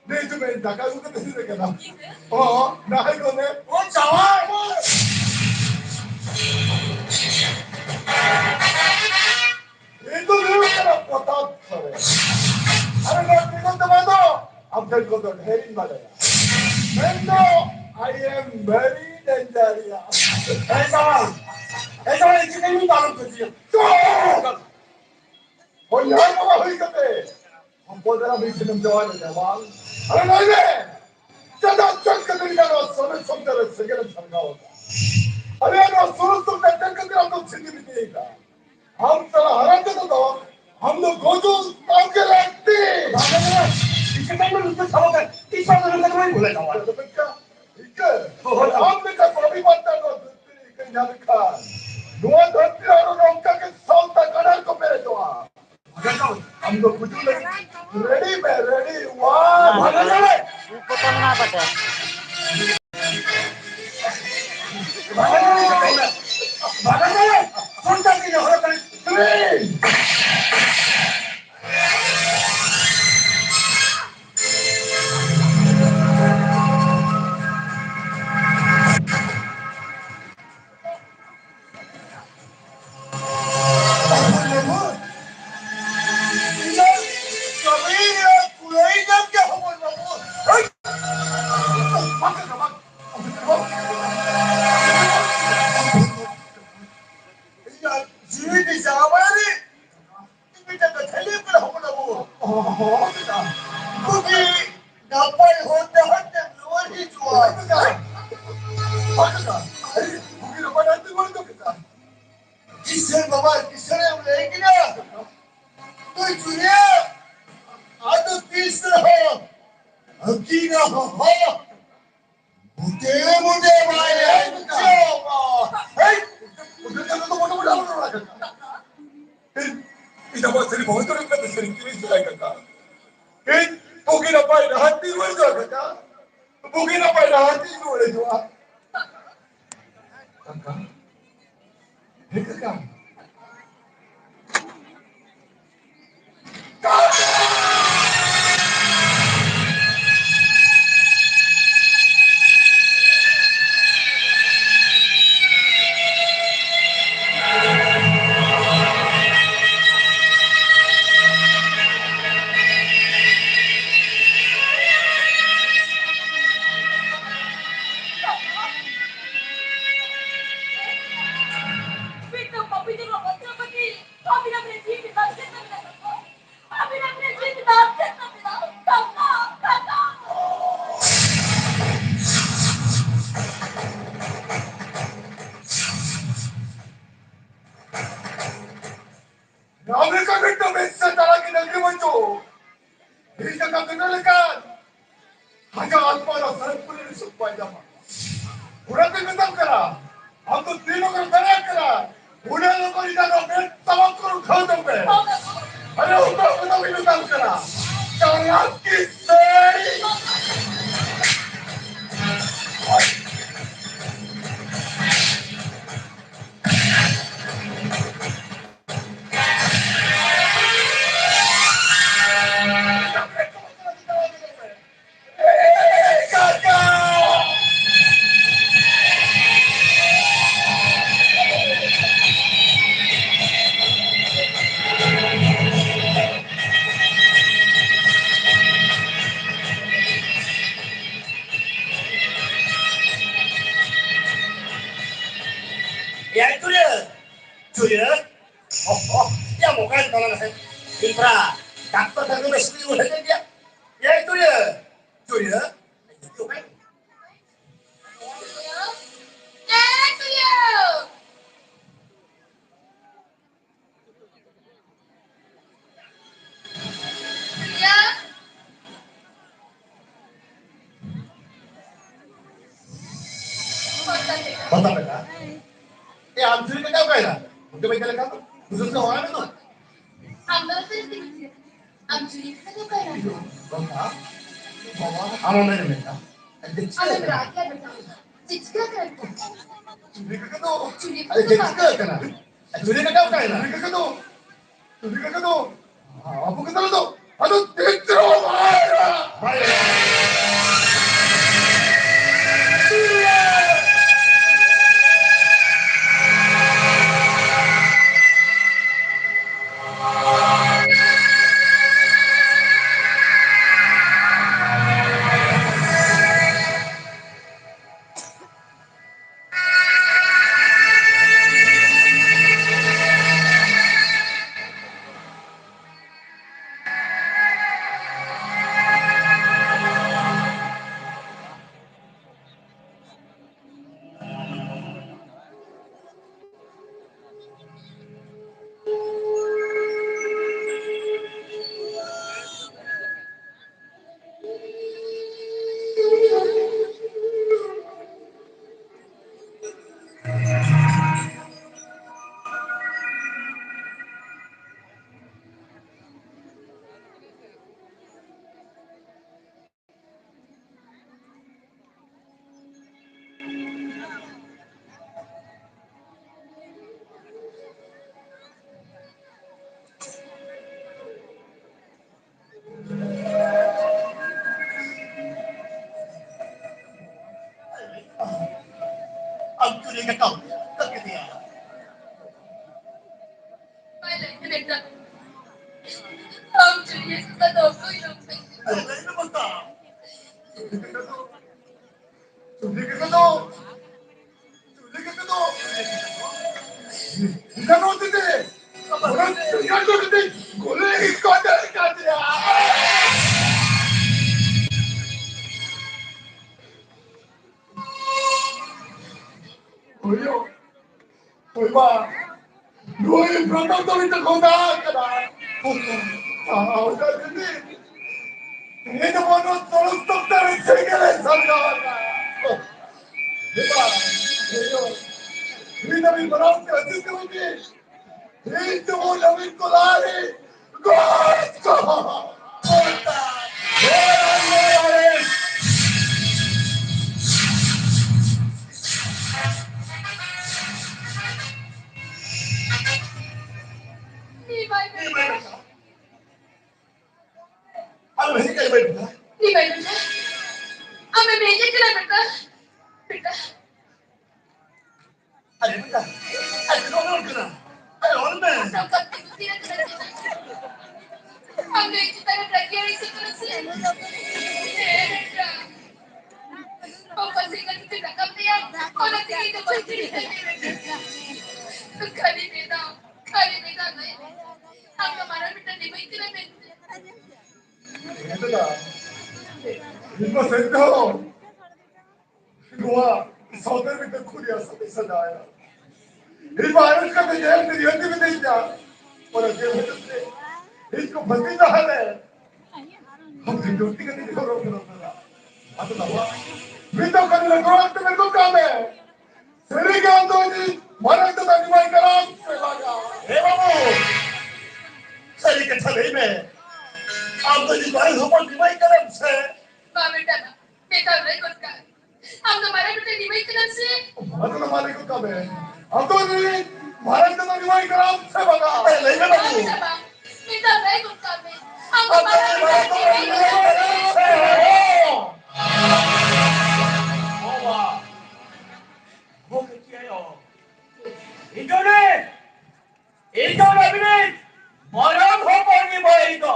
내 주변에 나가고 그랬으니까 나 이거네 자와 이거 외우잖아 보다 그래 아는 거 이것도 봐도 앞에 것도 해린 말이야 맨날 I am very dangerous 애상아 이렇게 되는 나는 거지 또 얼마나 흘렸대 한번이나 미치는 좋아하는데 왕 아는 거네 짜다 짱까들이가 서는 성자를 세계는 참가한다 아니야 서는 성자 짱까들하고 친구이니까 हम साला हराम के तो हम लोग गोजू काम के लगते इसके टाइम में उसको छावा कर इस बार तो मैं नहीं बोला जावा तो क्या इके हमने का सभी बात को दूसरी के यहाँ का नुआ धरती और रोका के सौता कनाल को मेरे जो हम लोग कुछ रेडी में रेडी वाह भागा जावे ऊपर तो ना पता भागा जावे कौन सा की हो रहा है three Kita buat seri bawa tu kita seri kiri sudah kata. Mungkin apa yang hati lu itu kata. Mungkin apa yang hati lu itu. Kakak, kakak. Amerika itu besar dalam negeri itu. Ini jangan kenalkan. Hanya apa yang saya punya supaya jama. Orang itu kenal kera. Aku tidak kenal kera. Udah lo ini dah nombor sama kurang kau nombor. Ada orang kenal ini kenal kera. Jangan kisah. Ya itu dia Julia yang mau kan kalau nggak Impra dokter dan mesti udah dia ya itu dia Julia itu kan Bata beta am Julia ka काय ना उनके भाई का काम बुजुर्ग का होगा ना तो आम्हाला तरी दिसते आमची कसं करायचं बघा आम्हाला नाही मिळता आम्ही राखल्या बेटा चिचका करतो Julia ka to. चुली अरे किती का ना Julia का काय ना Julia ka to. Julia ka to. Apa kata lo? Aduh, tidak. बाय cái cổng tất cái gì à Mai lại như đẹp ông chủ nghĩa chúng ta đầu tôi đồng tình lấy nó mất cả 준비겠어? 준비겠어? 누가 놓는데? 뭐라 누가 놓는데? 골래 이거 안 되는 거 아니야? 뭐요? 얼마? 너의 변동도 있다 거다 그다. 아, 어쩌는데? 내가 뭐는 서로 똑다른 세계를 살아간다. 내가 뭐요? Kita berharap kasih kami. Itu namin kulari. Gusto! Puta! Ni mai betul. ano hindi kayo may buka Ni mai betul. Ame beje kila betul. Betul. ano yung buka ay kinonol ka na ay ano na Sangkat itu tidak terjadi. Ame kita berlagi itu terus. Bapak singkat tidak kami yang orang tinggi itu pasti. Kali beda naik. Ang kemarin kita di baik tidak betul. 얘들아, 이거 센터. 이거와 서대 밑에 코리아 서비스 나야. 이거 아는 것도 얘들이 연습이 돼 있냐? 뭐라 얘들이 이거 번진다 하네. 아무튼 어떻게 되지 그러구나. 아또 나와. 민족간이나 돌아왔으면 똑같네. 세리가 안 도니 말할 때 아니마니까 세바가. 해봐보 살리까 참 애매 아무튼 말을 허벌 비마이 까람세 Mama betul. Betul baik kau. Ang kemarin kita di baik tidak sih. 아또 말할 것 같네. 아또니 말할 때 아니마니까 세바가. ay lay na Mama bago betul. Betul baik kau. Ang kemarin kita di baik tidak sih. 어와 뭐겠지요 이전에 이전에는 뭐랑 허벌이 뭐이고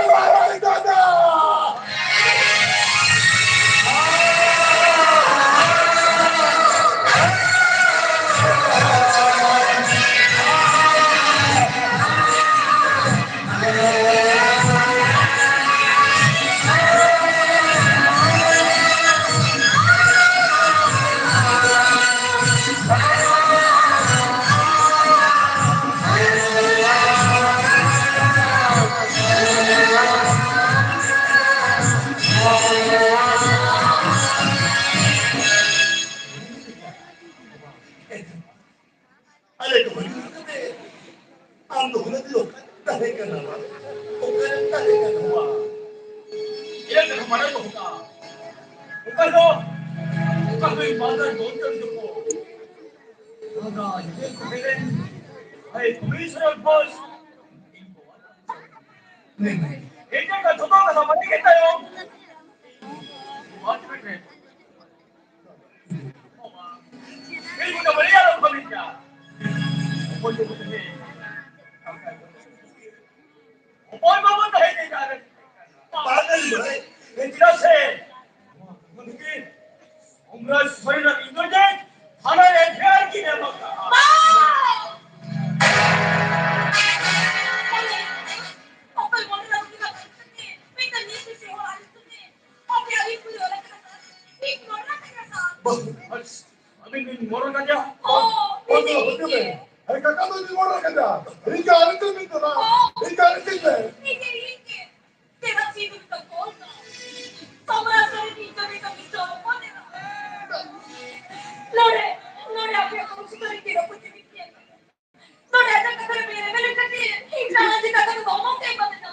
말할 거다. Alay ko ba? Ang doon na dahil ka naman. Kung kailan dahil ka naman. Ilan ka kamaran mo ka? Kung ano? Kung ako'y madal mo, ganito po. Mga hindi ko bilin. Ay, kumisan ang boss. Hindi ka totoo ka sa maligit tayo. What is it? Hindi mo na mali alam kami niya. Opo mo dahil hindi ka Bakal mo eh. Hindi na siya. Hindi. Ongras soy na indojen. 하나의 대한 기념 먹다. Apa yang mau kita lakukan? Kita ni sih orang itu. Apa yang itu orang kata? Ini orang kata. 아니, 모르는 거냐? Oh, 어떻게? Ay kakado di mo na kada. Ikaw ito dito na. Ikaw ito dito. Hindi. Kaya sino ka po? Sobrang sarili kami kami sa mo, di ba? Lore, ako siguro hindi na po tinigyan. Lore, ada ka kami rin kasi kailangan di ka kami ngomong kay ba na.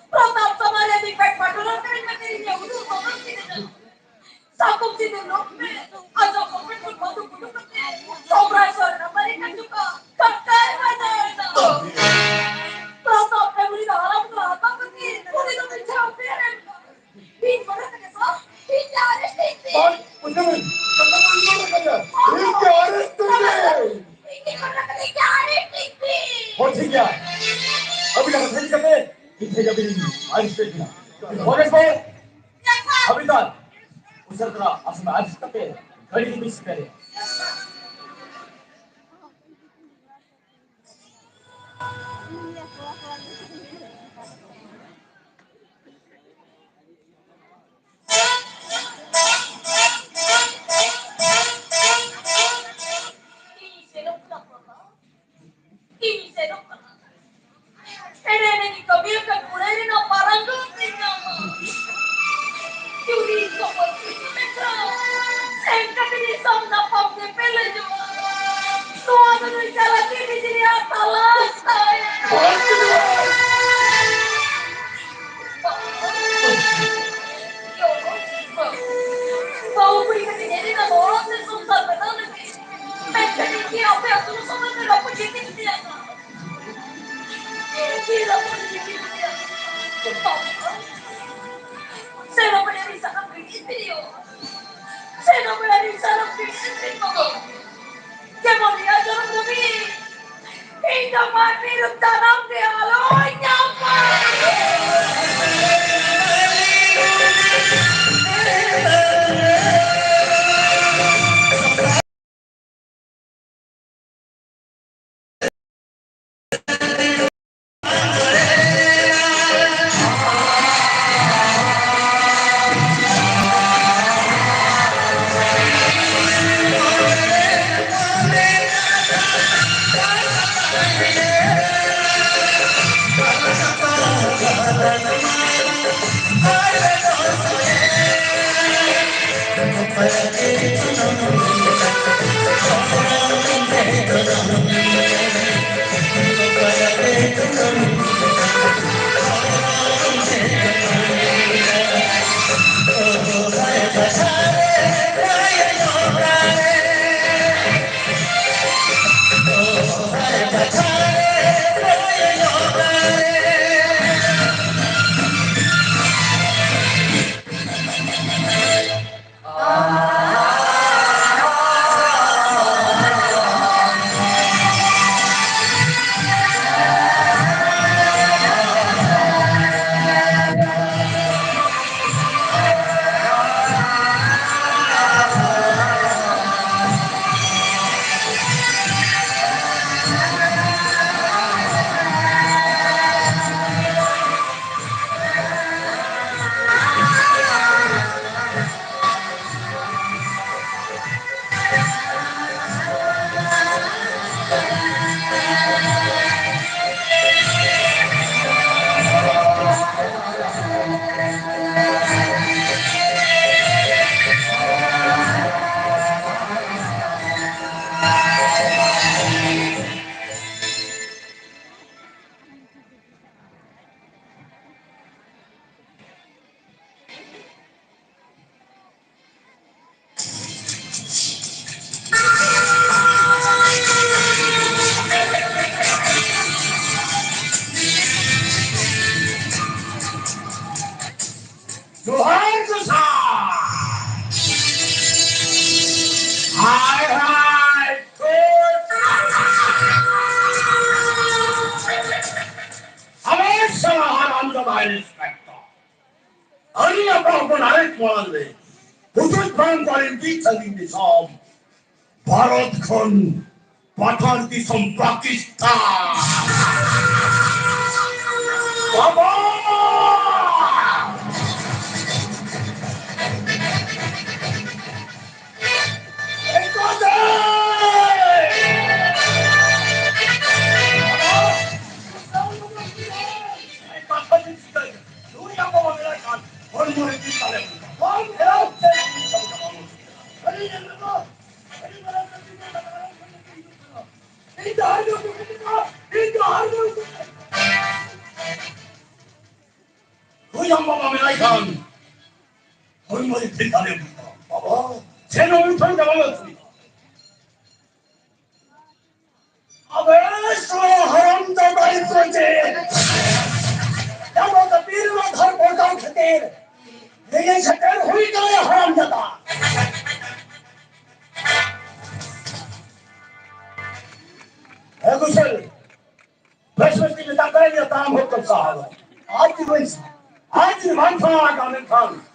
Protap sa mga di pa patulong ka rin natin niya. Ulo, sobrang sinadya. Sakop sinulog, asa ko rin kung matupulong kasi. Sobrang sorry na balik ka juga. Kakay ka na. Protap na muli na alam ko lahat. Kasi, kung ito may champion. Hindi mo na kagasa? Hindi alis hindi. Ay, pagkaman. Kakado di mo na kada. Ikaw ito dito. Hindi mo na kagasa alis hindi. 버티기야. 아비가 생각해. 이태가 비는 아리스테이나. 원해서 아비가 우사들아 아스마 아리스테이나. 거리기 미스테리. Ini serok. Erene ni kabir ka kulay na parang lutin naman. Yuri ko po metro. Sengka binisam na pagdepele jo. Tuwa na jala kini diri atalas saya. Yo, bau beri kasi jadi na boros na sumsal na na. Penta ni kaya pa ako sa mga na po dito niya. Kira po dito niya. Saya pa rin sa video. Saya pa rin sa video. Kaya niya sa kami. Hindi man tanam de aloy niya pa. 주하주사. 하이하이 굿. 아메리카나 하람도 마이스펙터. 아니야 방금 나를 좋아하는데. 부술 방과인 기차인데 섬. 바로건 바탄디 섬 파키스탄. 바바. 그 양반함에 나이간 얼마나 대단해봅니다. 봐봐, 제 놈을 편장하였습니다. 아베스 하람자가 있었지. 나보다 비르만 할 볼까 그때 내게 색깔 호의가야 하람자다. 그것을 말씀드리면 땅가리가 다 먹겠다 하고 아직은 많다가는 간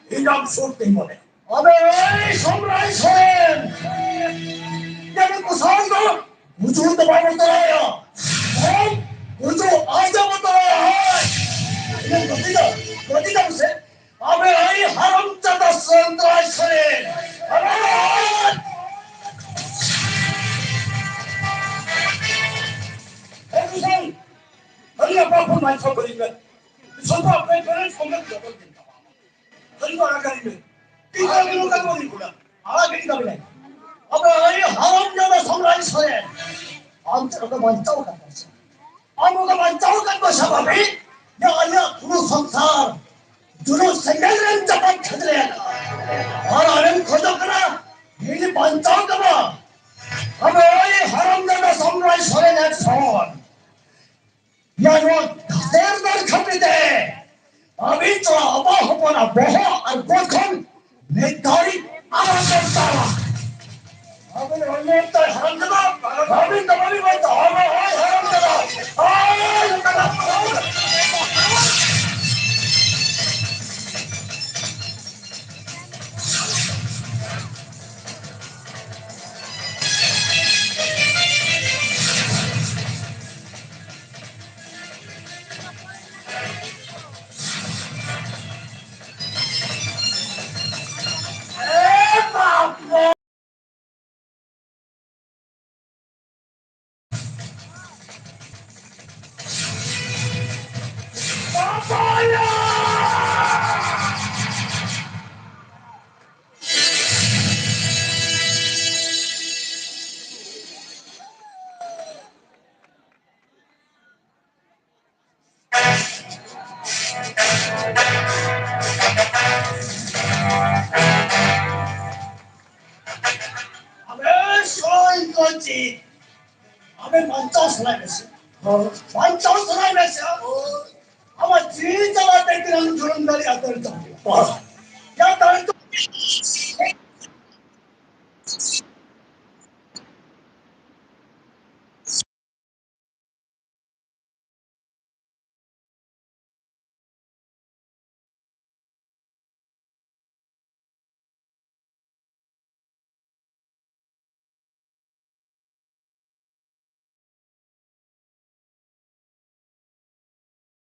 인감 수업 때문에 아베 선라이선 내가 그 사람도 우주도 말못 들어요. 우주 아자못 들어요. 이건 어디가 무슨 아베 아이 하람자다 선라이선에 하람 해주선 너희가 바쁜만 쳐버리면 선거 앞에 변을 손을 잡아버린다. 너희가 알아가리면 삐까비로 가버리구나. 알아가리가 그래. 아버지 하람자다 성라이 서에 암자가 만짜고 간 것이야. 아무가 만짜고 간 것이야. 바비 야야 두루 성사 두루 생각을 잡아 쳐들어야 한다. 알아는 거저거나 이게 만짜고 가봐. 아버지 하람자다 성라이 서에 내 성원 야너 대단한 컴퓨터 아비죠 아바 호보나 바하 알고콘 내 다리 알아봤다. 아버지 얼마나 하람자다 아비 나발이 왔다. 아바 하람자다 하람자다 아베 소인 거지. 아베 만짜고 살아있어. 만짜고 살아있어. 아마 진짜가 뺏기는 그런 날이 안 될까.